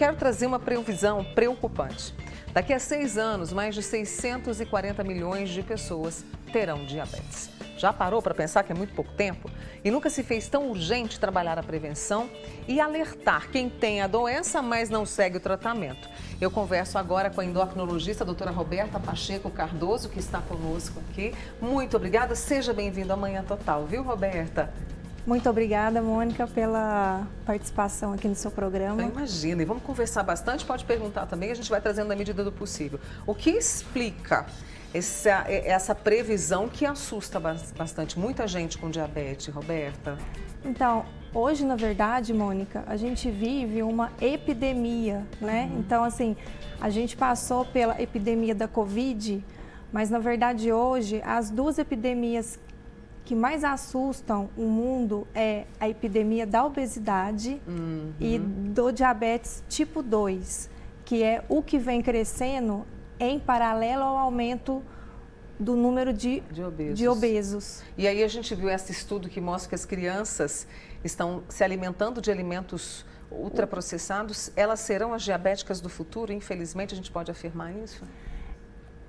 quero trazer uma previsão preocupante. Daqui a 6 anos, mais de 640 milhões de pessoas terão diabetes. Já parou para pensar que é muito pouco tempo? E nunca se fez tão urgente trabalhar a prevenção e alertar quem tem a doença, mas não segue o tratamento. Eu converso agora com a endocrinologista, a doutora Roberta Pacheco Cardoso, que está conosco aqui. Muito obrigada, seja bem-vinda ao Manhã Total, viu, Roberta? Muito obrigada, Mônica, pela participação aqui no seu programa. Imagina, e vamos conversar bastante, pode perguntar também, a gente vai trazendo na medida do possível. O que explica essa previsão que assusta bastante muita gente com diabetes, Roberta? Então, hoje, na verdade, Mônica, a gente vive uma epidemia, né? Então, assim, a gente passou pela epidemia da Covid, mas, na verdade, hoje, as duas epidemias que mais assustam o mundo é a epidemia da obesidade e do diabetes tipo 2, que é o que vem crescendo em paralelo ao aumento do número de obesos. E aí a gente viu esse estudo que mostra que as crianças estão se alimentando de alimentos ultraprocessados. Elas serão as diabéticas do futuro? Infelizmente, a gente pode afirmar isso?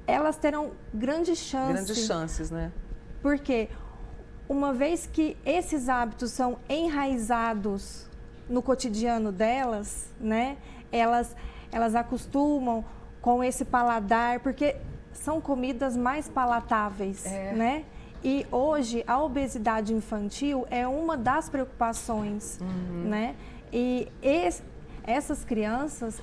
Elas terão grandes chances. Grandes chances, né? Porque uma vez que esses hábitos são enraizados no cotidiano delas, né? Elas acostumam com esse paladar, porque são comidas mais palatáveis, né? E hoje a obesidade infantil é uma das preocupações, né? E essas crianças,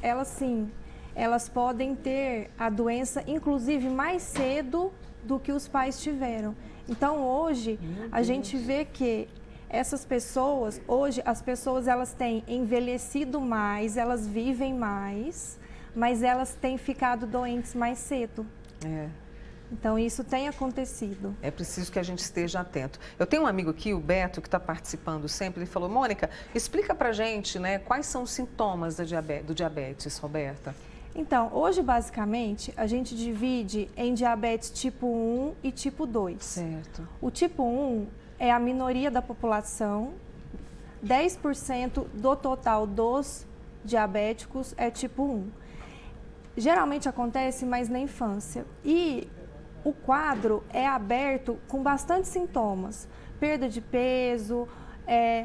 elas podem ter a doença, inclusive, mais cedo do que os pais tiveram. Então, hoje, a gente vê que essas pessoas, hoje, as pessoas, elas têm envelhecido mais, elas vivem mais, mas elas têm ficado doentes mais cedo. Então, isso tem acontecido. É preciso que a gente esteja atento. Eu tenho um amigo aqui, o Beto, que está participando sempre, ele falou, Mônica, explica pra gente, né, quais são os sintomas do diabetes, Roberta? Então, hoje, basicamente, a gente divide em diabetes tipo 1 e tipo 2. Certo. O tipo 1 é a minoria da população, 10% do total dos diabéticos é tipo 1. Geralmente acontece mais na infância e o quadro é aberto com bastante sintomas, perda de peso,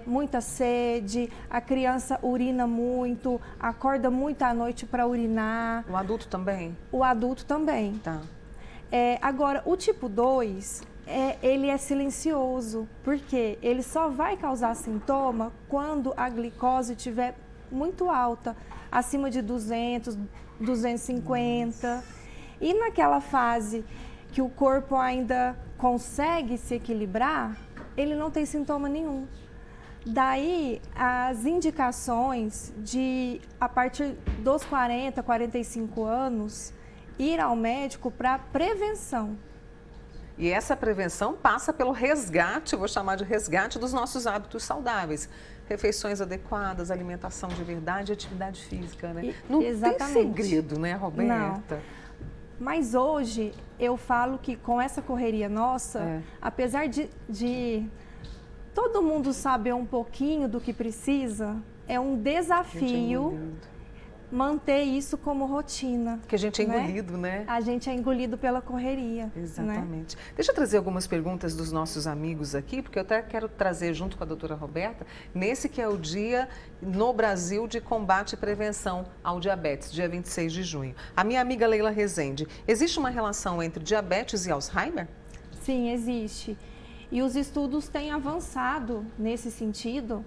muita sede, a criança urina muito, acorda muito à noite para urinar. O adulto também? O adulto também. Tá. Agora, o tipo 2, ele é silencioso, porque ele só vai causar sintoma quando a glicose estiver muito alta, acima de 200, 250. Nossa. E naquela fase que o corpo ainda consegue se equilibrar, ele não tem sintoma nenhum. Daí, as indicações de, a partir dos 40, 45 anos, ir ao médico para prevenção. E essa prevenção passa pelo resgate, vou chamar de resgate, dos nossos hábitos saudáveis. Refeições adequadas, alimentação de verdade, atividade física, né? Não Exatamente. Tem segredo, né, Roberta? Não. Mas hoje, eu falo que com essa correria nossa, apesar de todo mundo saber um pouquinho do que precisa, é um desafio manter isso como rotina. Porque a gente é engolido, né? A gente é engolido pela correria. Exatamente. Né? Deixa eu trazer algumas perguntas dos nossos amigos aqui, porque eu até quero trazer junto com a doutora Roberta, nesse que é o dia no Brasil de combate e prevenção ao diabetes, dia 26 de junho. A minha amiga Leila Rezende, existe uma relação entre diabetes e Alzheimer? Sim, existe. E os estudos têm avançado nesse sentido.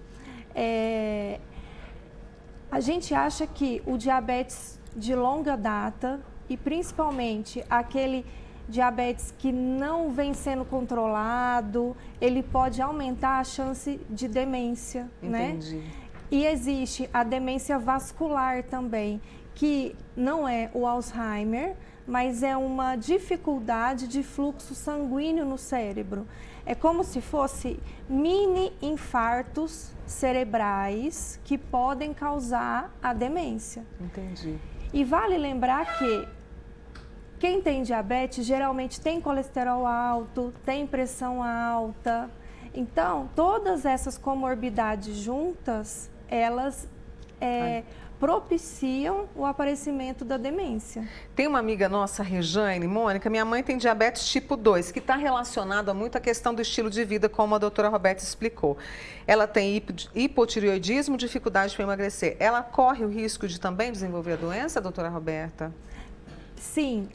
A gente acha que o diabetes de longa data e principalmente aquele diabetes que não vem sendo controlado, ele pode aumentar a chance de demência, Entendi. né? E existe a demência vascular também, que não é o Alzheimer, mas é uma dificuldade de fluxo sanguíneo no cérebro. É como se fosse mini infartos cerebrais que podem causar a demência. Entendi. E vale lembrar que quem tem diabetes geralmente tem colesterol alto, tem pressão alta. Então, todas essas comorbidades juntas, elas propiciam o aparecimento da demência. Tem uma amiga nossa, Rejane, Mônica, minha mãe tem diabetes tipo 2, que está relacionada muito à questão do estilo de vida, como a doutora Roberta explicou. Ela tem hipotireoidismo, dificuldade para emagrecer. Ela corre o risco de também desenvolver a doença, doutora Roberta? Sim.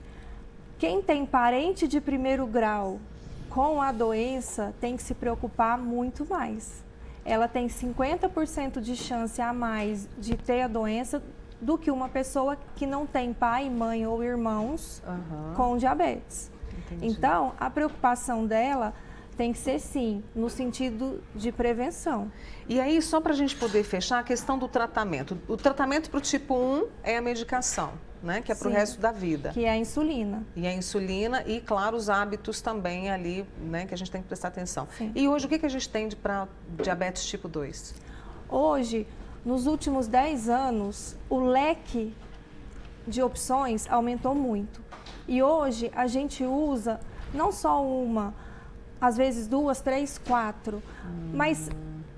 Quem tem parente de primeiro grau com a doença tem que se preocupar muito mais. Ela tem 50% de chance a mais de ter a doença do que uma pessoa que não tem pai, mãe ou irmãos com diabetes. Entendi. Então, a preocupação dela tem que ser, sim, no sentido de prevenção. E aí, só para a gente poder fechar, a questão do tratamento. O tratamento para o tipo 1 é a medicação, né? Que é para o resto da vida. Que é a insulina. E a insulina e, claro, os hábitos também ali, né? Que a gente tem que prestar atenção. Sim. E hoje, o que a gente tem para diabetes tipo 2? Hoje, nos últimos 10 anos, o leque de opções aumentou muito. E hoje, a gente usa não só uma, às vezes 2, 3, 4, mas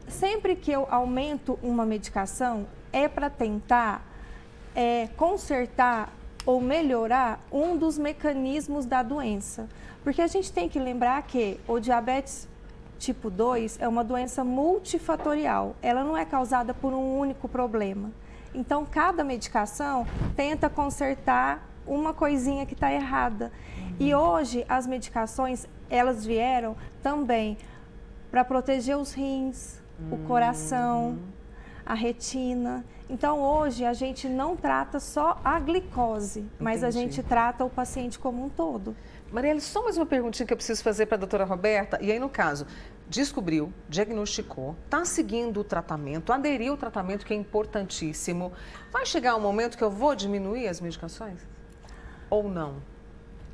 sempre que eu aumento uma medicação, é para tentar consertar ou melhorar um dos mecanismos da doença. Porque a gente tem que lembrar que o diabetes tipo 2 é uma doença multifatorial. Ela não é causada por um único problema. Então, cada medicação tenta consertar uma coisinha que está errada. E hoje, as medicações, elas vieram também para proteger os rins, o coração, a retina. Então, hoje, a gente não trata só a glicose, mas a gente trata o paciente como um todo. Marielle, só mais uma perguntinha que eu preciso fazer para a doutora Roberta. E aí, no caso, descobriu, diagnosticou, está seguindo o tratamento, aderiu ao tratamento, que é importantíssimo. Vai chegar um momento que eu vou diminuir as medicações? Ou não?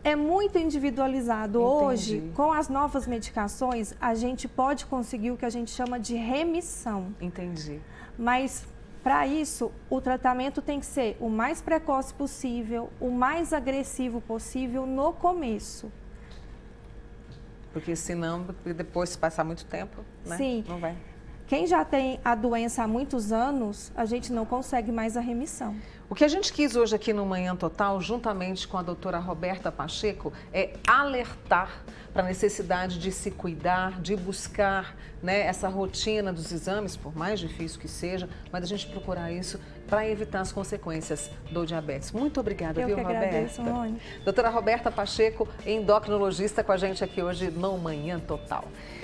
É muito individualizado. Entendi. Hoje, com as novas medicações, a gente pode conseguir o que a gente chama de remissão. Entendi. Mas, para isso, o tratamento tem que ser o mais precoce possível, o mais agressivo possível no começo. Porque senão, depois, se passar muito tempo, né? Sim. Não vai. Quem já tem a doença há muitos anos, a gente não consegue mais a remissão. O que a gente quis hoje aqui no Manhã Total, juntamente com a doutora Roberta Pacheco, é alertar para a necessidade de se cuidar, de buscar, né, essa rotina dos exames, por mais difícil que seja, mas a gente procurar isso para evitar as consequências do diabetes. Muito obrigada, Eu viu, que Roberta? agradeço, Mônica. Doutora Roberta Pacheco, endocrinologista, com a gente aqui hoje no Manhã Total.